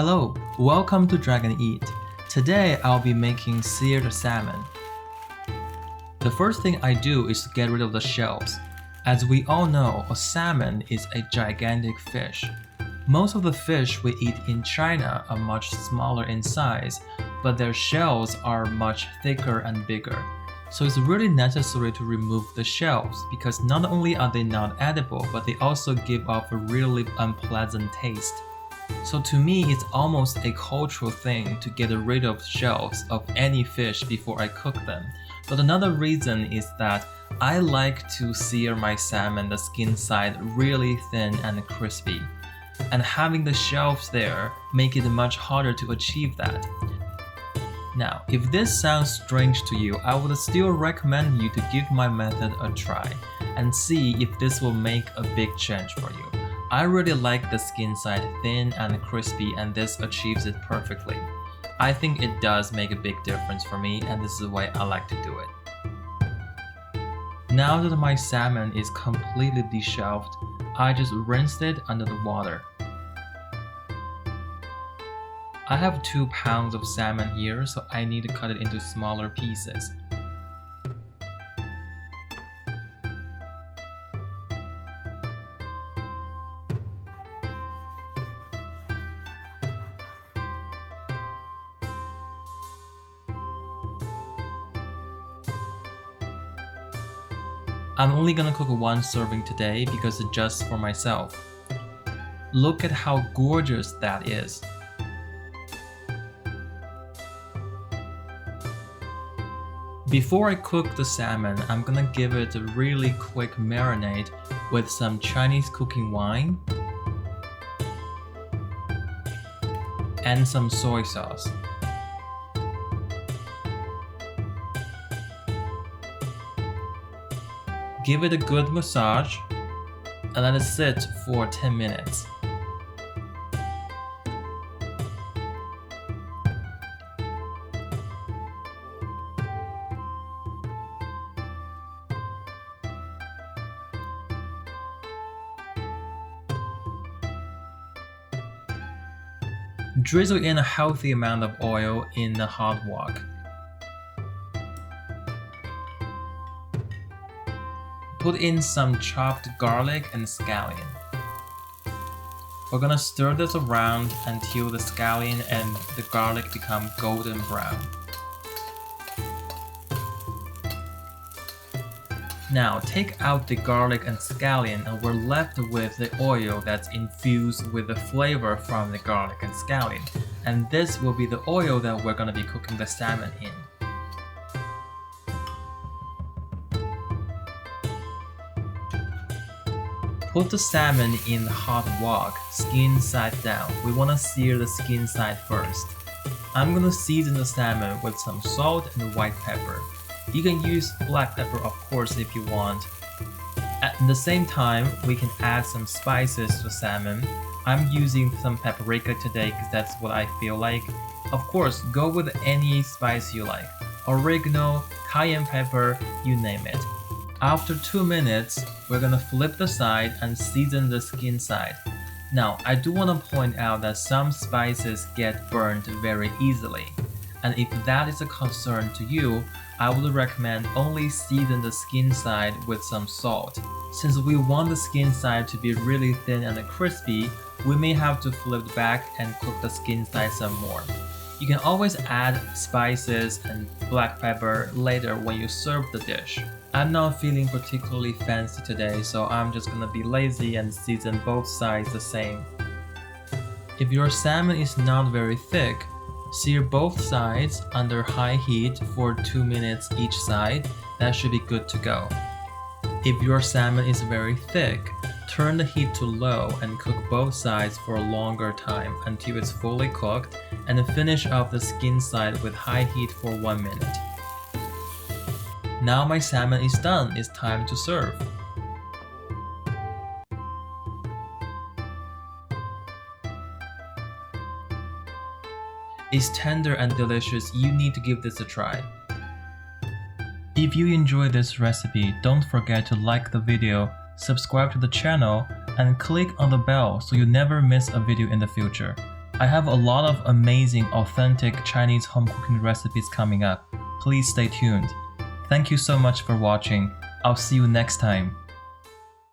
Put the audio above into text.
Hello, welcome to Dragon Eat. Today I'll be making seared salmon. The first thing I do is to get rid of the shells. As we all know, a salmon is a gigantic fish. Most of the fish we eat in China are much smaller in size, but their shells are much thicker and bigger. So it's really necessary to remove the shells because not only are they not edible, but they also give off a really unpleasant taste. So to me, it's almost a cultural thing to get rid of shells of any fish before I cook them. But another reason is that I like to sear my salmon the skin side really thin and crispy. And having the shells there make it much harder to achieve that. Now, if this sounds strange to you, I would still recommend you to give my method a try and see if this will make a big change for you. I really like the skin side thin and crispy, and this achieves it perfectly. I think it does make a big difference for me, and this is the way I like to do it. Now that my salmon is completely deshelled, I just rinsed it under the water. I have 2 pounds of salmon here, so I need to cut it into smaller pieces. I'm only gonna cook 1 serving today because it's just for myself. Look at how gorgeous that is. Before I cook the salmon, I'm gonna give it a really quick marinade with some Chinese cooking wine and some soy sauce. Give it a good massage and let it sit for 10 minutes. Drizzle in a healthy amount of oil in the hot wok. Put in some chopped garlic and scallion. We're gonna stir this around until the scallion and the garlic become golden brown. Now take out the garlic and scallion, and we're left with the oil that's infused with the flavor from the garlic and scallion. And this will be the oil that we're gonna be cooking the salmon in. Put the salmon in the hot wok, skin side down. We want to sear the skin side first. I'm going to season the salmon with some salt and white pepper. You can use black pepper of course if you want. At the same time, we can add some spices to the salmon. I'm using some paprika today because that's what I feel like. Of course, go with any spice you like. Oregano, cayenne pepper, you name it. After 2 minutes, we're gonna flip the side and season the skin side. Now, I do want to point out that some spices get burned very easily. And if that is a concern to you, I would recommend only season the skin side with some salt. Since we want the skin side to be really thin and crispy, we may have to flip back and cook the skin side some more. You can always add spices and black pepper later when you serve the dish. I'm not feeling particularly fancy today, so I'm just gonna be lazy and season both sides the same. If your salmon is not very thick, sear both sides under high heat for 2 minutes each side. That should be good to go. If your salmon is very thick, turn the heat to low and cook both sides for a longer time until it's fully cooked, and then finish off the skin side with high heat for 1 minute. Now my salmon is done, it's time to serve. It's tender and delicious, you need to give this a try. If you enjoyed this recipe, don't forget to like the video, subscribe to the channel, and click on the bell so you never miss a video in the future. I have a lot of amazing, authentic Chinese home cooking recipes coming up. Please stay tuned. Thank you so much for watching. I'll see you next time.